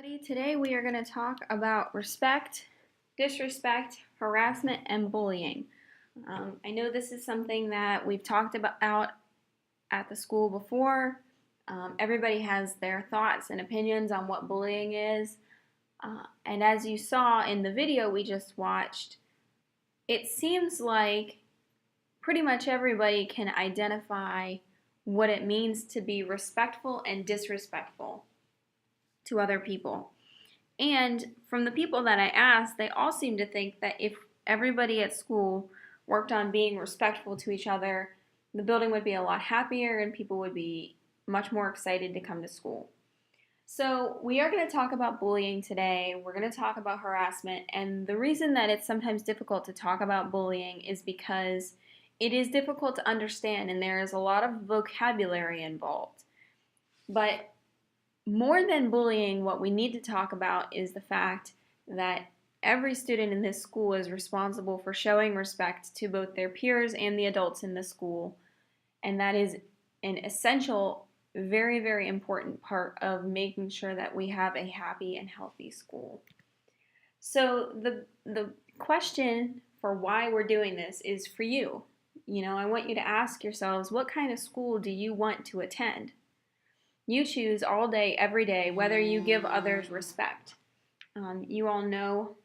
Everybody, today we are going to talk about respect, disrespect, harassment, and bullying. I know this is something that we've talked about at the school before. Everybody has their thoughts and opinions on what bullying is. And as you saw in the video we just watched, it seems like pretty much everybody can identify what it means to be respectful and disrespectful to other people. And from the people that I asked, they all seem to think that if everybody at school worked on being respectful to each other, the building would be a lot happier and people would be much more excited to come to school. So we are going to talk about bullying today. We're going to talk about harassment. And the reason that it's sometimes difficult to talk about bullying is because it is difficult to understand and there is a lot of vocabulary involved. But more than bullying, what we need to talk about is the fact that every student in this school is responsible for showing respect to both their peers and the adults in the school. And that is an essential, very, very important part of making sure that we have a happy and healthy school. So the question for why we're doing this is for you. I want you to ask yourselves, what kind of school do you want to attend? You choose all day, every day, whether you give others respect. You all know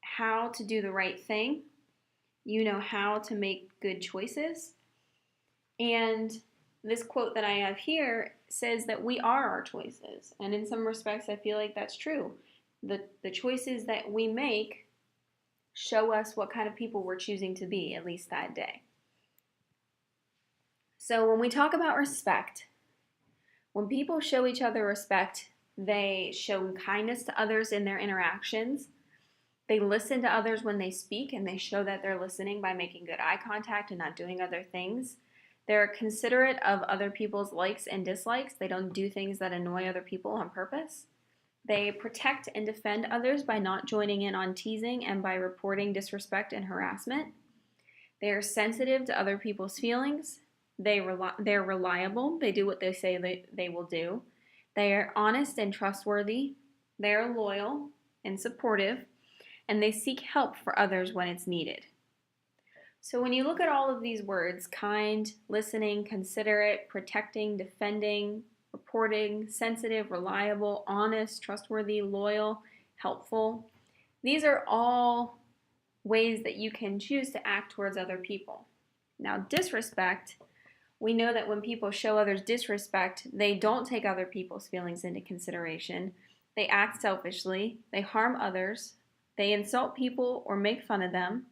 how to do the right thing. You know how to make good choices. And this quote that I have here says that we are our choices. And in some respects, I feel like that's true. The choices that we make show us what kind of people we're choosing to be, at least that day. So when we talk about respect, when people show each other respect, they show kindness to others in their interactions. They listen to others when they speak, and they show that they're listening by making good eye contact and not doing other things. They're considerate of other people's likes and dislikes. They don't do things that annoy other people on purpose. They protect and defend others by not joining in on teasing and by reporting disrespect and harassment. They are sensitive to other people's feelings. They're reliable. They do what they say they will do. They are honest and trustworthy. They are loyal and supportive. And they seek help for others when it's needed. So when you look at all of these words, kind, listening, considerate, protecting, defending, reporting, sensitive, reliable, honest, trustworthy, loyal, helpful, these are all ways that you can choose to act towards other people. Now, disrespect, we know that when people show others disrespect, they don't take other people's feelings into consideration. They act selfishly. They harm others. They insult people or make fun of them.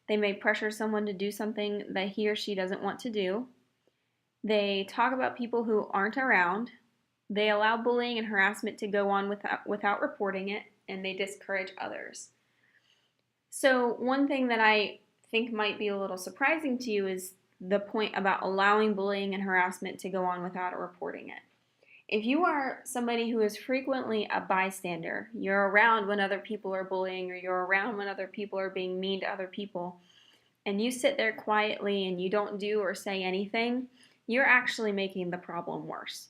They may pressure someone to do something that he or she doesn't want to do. They talk about people who aren't around. They allow bullying and harassment to go on without reporting it, and they discourage others. So one thing that I think might be a little surprising to you is the point about allowing bullying and harassment to go on without reporting it. If you are somebody who is frequently a bystander, you're around when other people are bullying or you're around when other people are being mean to other people, and you sit there quietly and you don't do or say anything, you're actually making the problem worse.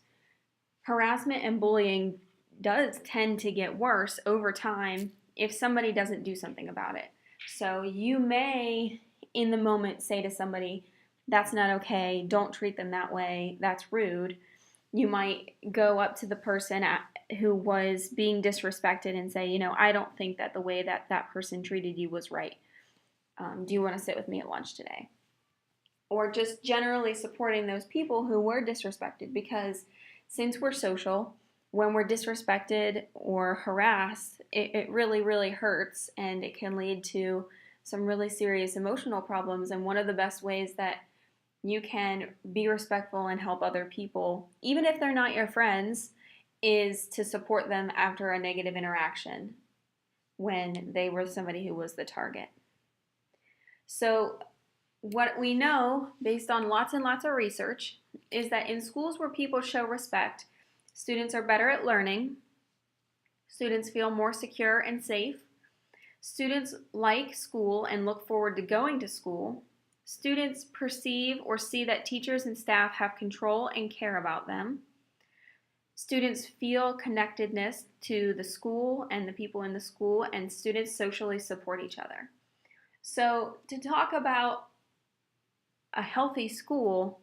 Harassment and bullying does tend to get worse over time if somebody doesn't do something about it. So you may, in the moment, say to somebody, that's not okay, don't treat them that way, that's rude. You might go up to the person who was being disrespected and say, I don't think that the way that that person treated you was right. Do you want to sit with me at lunch today? Or just generally supporting those people who were disrespected, because since we're social, when we're disrespected or harassed, it really, really hurts, and it can lead to some really serious emotional problems. And one of the best ways that you can be respectful and help other people, even if they're not your friends, is to support them after a negative interaction when they were somebody who was the target. So what we know, based on lots and lots of research, is that in schools where people show respect, students are better at learning, students feel more secure and safe, students like school and look forward to going to school, students perceive or see that teachers and staff have control and care about them. Students feel connectedness to the school and the people in the school, and students socially support each other. So, to talk about a healthy school,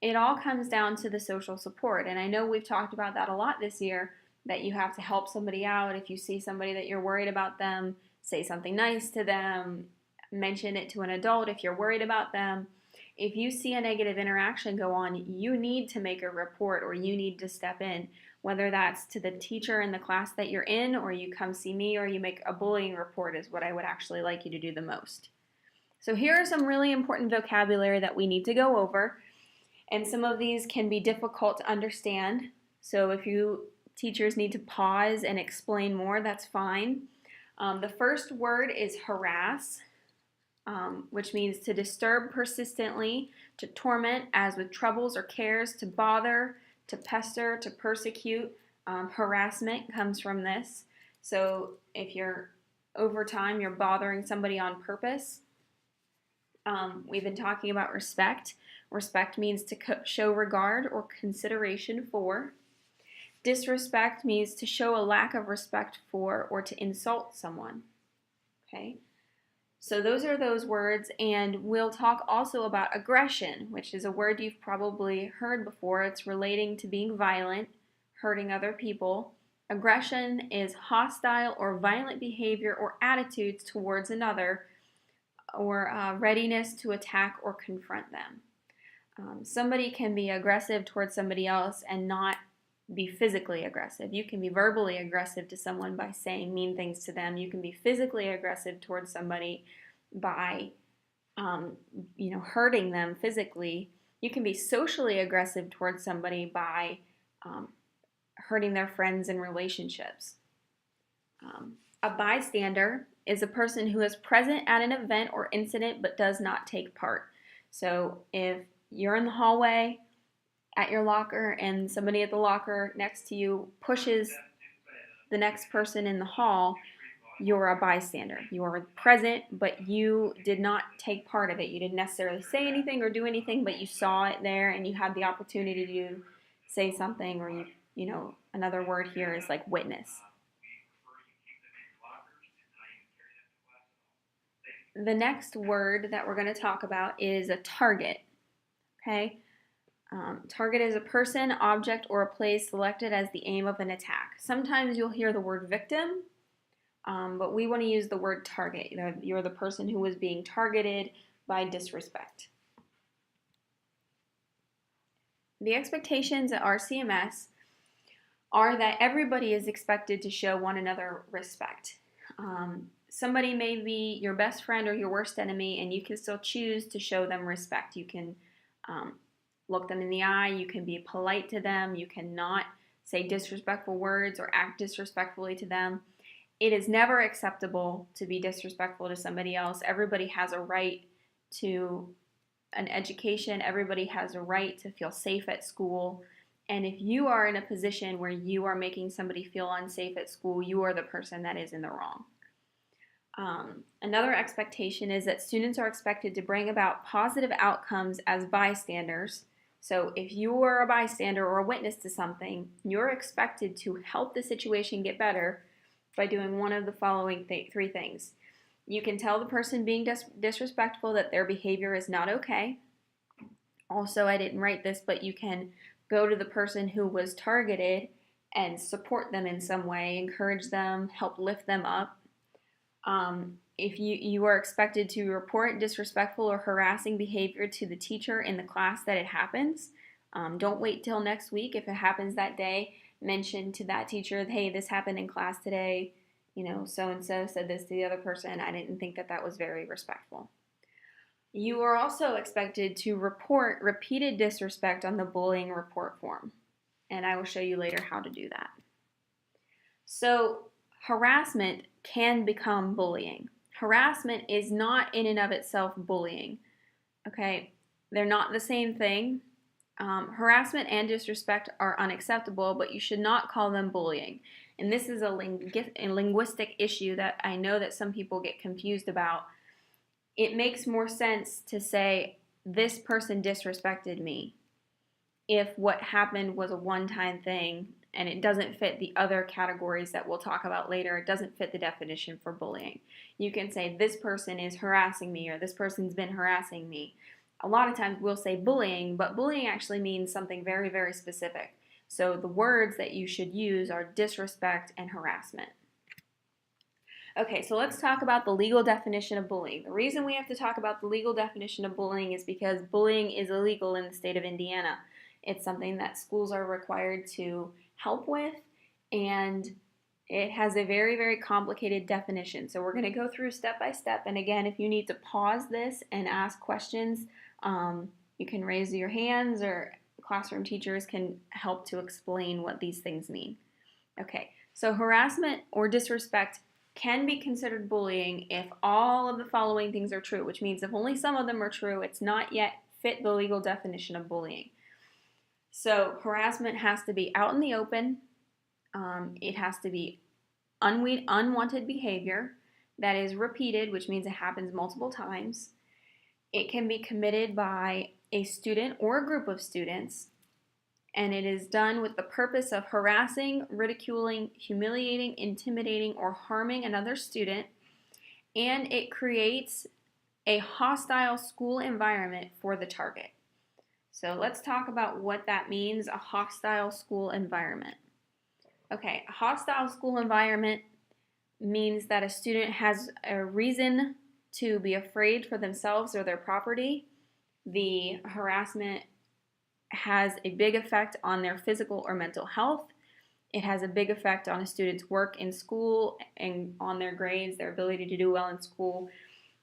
it all comes down to the social support. And I know we've talked about that a lot this year, that you have to help somebody out. If you see somebody that you're worried about them, say something nice to them, mention it to an adult if you're worried about them. If you see a negative interaction go on, you need to make a report or you need to step in, whether that's to the teacher in the class that you're in, or you come see me, or you make a bullying report is what I would actually like you to do the most. So here are some really important vocabulary that we need to go over, and some of these can be difficult to understand. So if you teachers need to pause and explain more, that's fine. The first word is harass, which means to disturb persistently, to torment, as with troubles or cares, to bother, to pester, to persecute. Harassment comes from this. So if you're over time, you're bothering somebody on purpose. We've been talking about respect. Respect means to show regard or consideration for. Disrespect means to show a lack of respect for or to insult someone. Okay? So those are those words, and we'll talk also about aggression, which is a word you've probably heard before. It's relating to being violent, hurting other people. Aggression is hostile or violent behavior or attitudes towards another, or readiness to attack or confront them. Somebody can be aggressive towards somebody else and not be physically aggressive. You can be verbally aggressive to someone by saying mean things to them. You can be physically aggressive towards somebody by hurting them physically. You can be socially aggressive towards somebody by hurting their friends and relationships. A bystander is a person who is present at an event or incident but does not take part. So if you're in the hallway at your locker and somebody at the locker next to you pushes the next person in the hall, you're a bystander. You are present, but you did not take part of it. You didn't necessarily say anything or do anything, but you saw it there and you had the opportunity to say something, or another word here is like witness. The next word that we're going to talk about is a target. Okay? Target is a person, object, or a place selected as the aim of an attack. Sometimes you'll hear the word victim, but we want to use the word target. You're the person who was being targeted by disrespect. The expectations at RCMS are that everybody is expected to show one another respect. Somebody may be your best friend or your worst enemy, and you can still choose to show them respect. You can look them in the eye. You can be polite to them. You cannot say disrespectful words or act disrespectfully to them. It is never acceptable to be disrespectful to somebody else. Everybody has a right to an education. Everybody has a right to feel safe at school. And if you are in a position where you are making somebody feel unsafe at school, you are the person that is in the wrong. Another expectation is that students are expected to bring about positive outcomes as bystanders. So if you are a bystander or a witness to something, you're expected to help the situation get better by doing one of the following three things. You can tell the person being disrespectful that their behavior is not okay. Also, I didn't write this, but you can go to the person who was targeted and support them in some way, encourage them, help lift them up. If you are expected to report disrespectful or harassing behavior to the teacher in the class that it happens. Don't wait till next week. If it happens that day, mention to that teacher, hey, this happened in class today. So-and-so said this to the other person. I didn't think that was very respectful. You are also expected to report repeated disrespect on the bullying report form. And I will show you later how to do that. So harassment can become bullying. Harassment is not in and of itself bullying. Okay, they're not the same thing. Harassment and disrespect are unacceptable, but you should not call them bullying. And this is a linguistic issue that I know that some people get confused about. It makes more sense to say, this person disrespected me, if what happened was a one-time thing and it doesn't fit the other categories that we'll talk about later. It doesn't fit the definition for bullying. You can say this person is harassing me or this person's been harassing me. A lot of times we'll say bullying, but bullying actually means something very, very specific. So the words that you should use are disrespect and harassment. Okay, so let's talk about the legal definition of bullying. The reason we have to talk about the legal definition of bullying is because bullying is illegal in the state of Indiana. It's something that schools are required to help with, and it has a very, very complicated definition. So we're going to go through step by step, and again, if you need to pause this and ask questions, you can raise your hands or classroom teachers can help to explain what these things mean. Okay, so harassment or disrespect can be considered bullying if all of the following things are true, which means if only some of them are true, it's not yet fit the legal definition of bullying. So harassment has to be out in the open. It has to be unwanted behavior that is repeated, which means it happens multiple times. It can be committed by a student or a group of students, and it is done with the purpose of harassing, ridiculing, humiliating, intimidating, or harming another student, and it creates a hostile school environment for the target. So let's talk about what that means, a hostile school environment. Okay, a hostile school environment means that a student has a reason to be afraid for themselves or their property. The harassment has a big effect on their physical or mental health. It has a big effect on a student's work in school and on their grades, their ability to do well in school.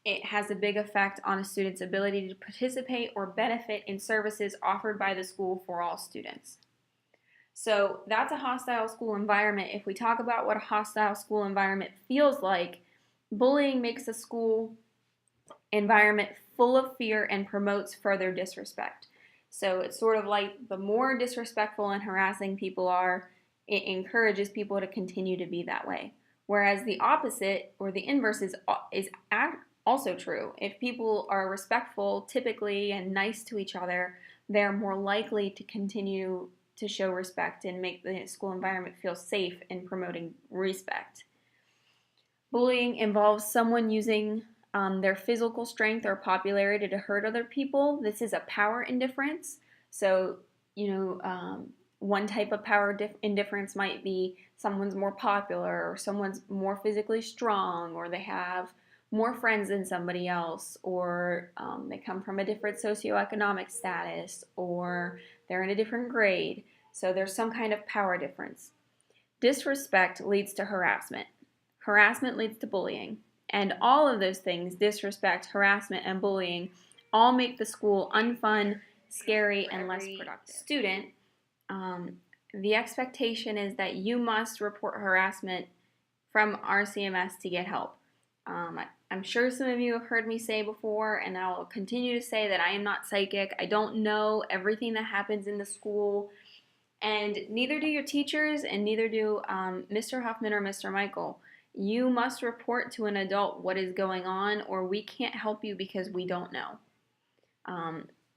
It has a big effect on a student's ability to participate or benefit in services offered by the school for all students. So that's a hostile school environment. If we talk about what a hostile school environment feels like, bullying makes a school environment full of fear and promotes further disrespect. So it's sort of like the more disrespectful and harassing people are, it encourages people to continue to be that way. Whereas the opposite or the inverse is also true. If people are respectful typically and nice to each other, they're more likely to continue to show respect and make the school environment feel safe in promoting respect. Bullying involves someone using their physical strength or popularity to hurt other people. This is a power indifference. So, one type of power indifference might be someone's more popular or someone's more physically strong or they have more friends than somebody else or they come from a different socioeconomic status or they're in a different grade. So there's some kind of power difference. Disrespect leads to harassment. Harassment leads to bullying. And all of those things, disrespect, harassment, and bullying, all make the school unfun, scary, and less productive. Student, the expectation is that you must report harassment from RCMS to get help. I'm sure some of you have heard me say before, and I will continue to say that I am not psychic. I don't know everything that happens in the school, and neither do your teachers, and neither do Mr. Huffman or Mr. Michael. You must report to an adult what is going on, or we can't help you because we don't know.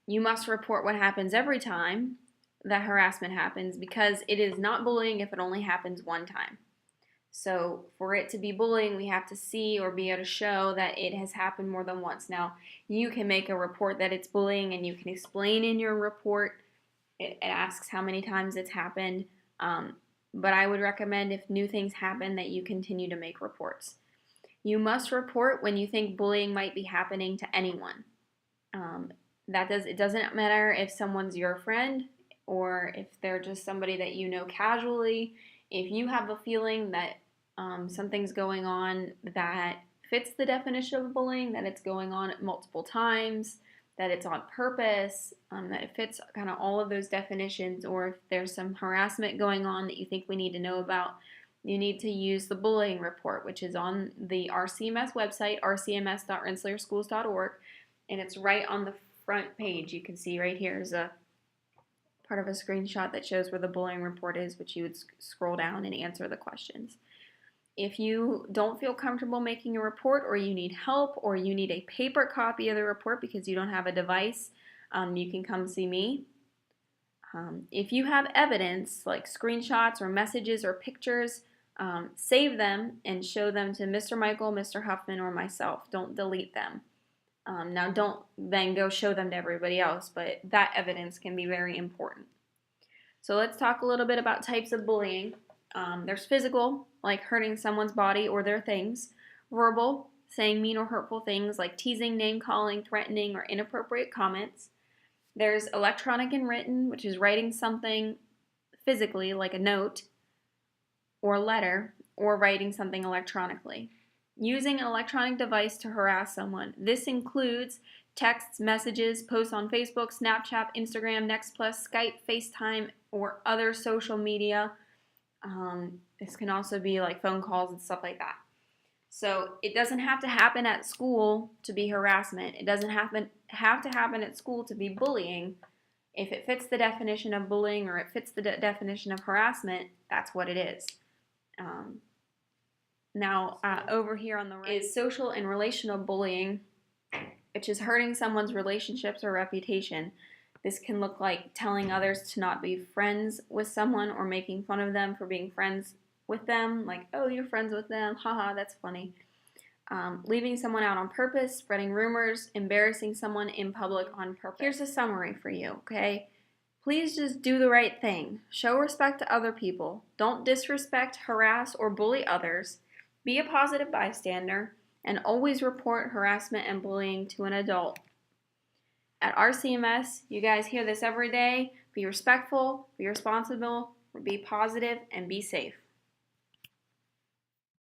You must report what happens every time that harassment happens because it is not bullying if it only happens one time. So for it to be bullying, we have to see or be able to show that it has happened more than once. Now, you can make a report that it's bullying and you can explain in your report. It asks how many times it's happened. But I would recommend if new things happen that you continue to make reports. You must report when you think bullying might be happening to anyone. It doesn't matter if someone's your friend or if they're just somebody that you know casually. If you have a feeling that something's going on that fits the definition of bullying, that it's going on multiple times, that it's on purpose, that it fits kind of all of those definitions, or if there's some harassment going on that you think we need to know about, you need to use the bullying report, which is on the RCMS website, rcms.rensselaerschools.org, and it's right on the front page. You can see right here is a part of a screenshot that shows where the bullying report is, which you would scroll down and answer the questions. If you don't feel comfortable making a report, or you need help, or you need a paper copy of the report because you don't have a device, you can come see me. If you have evidence, like screenshots or messages or pictures, save them and show them to Mr. Michael, Mr. Huffman, or myself. Don't delete them. Now, don't then go show them to everybody else, but that evidence can be very important. So let's talk a little bit about types of bullying. There's physical, like hurting someone's body or their things. Verbal, saying mean or hurtful things like teasing, name-calling, threatening, or inappropriate comments. There's electronic and written, which is writing something physically, like a note or letter, or writing something electronically. Using an electronic device to harass someone. This includes texts, messages, posts on Facebook, Snapchat, Instagram, NextPlus, Skype, FaceTime, or other social media. This can also be like phone calls and stuff like that. So it doesn't have to happen at school to be harassment. It doesn't have to happen at school to be bullying. If it fits the definition of bullying or it fits the definition of harassment, that's what it is. Now, over here on the right is social and relational bullying, which is hurting someone's relationships or reputation. This can look like telling others to not be friends with someone or making fun of them for being friends with them, like, oh, you're friends with them, haha, that's funny. Leaving someone out on purpose, spreading rumors, embarrassing someone in public on purpose. Here's a summary for you, okay? Please just do the right thing. Show respect to other people. Don't disrespect, harass, or bully others. Be a positive bystander, and always report harassment and bullying to an adult. At RCMS, you guys hear this every day. Be respectful, be responsible, be positive, and be safe.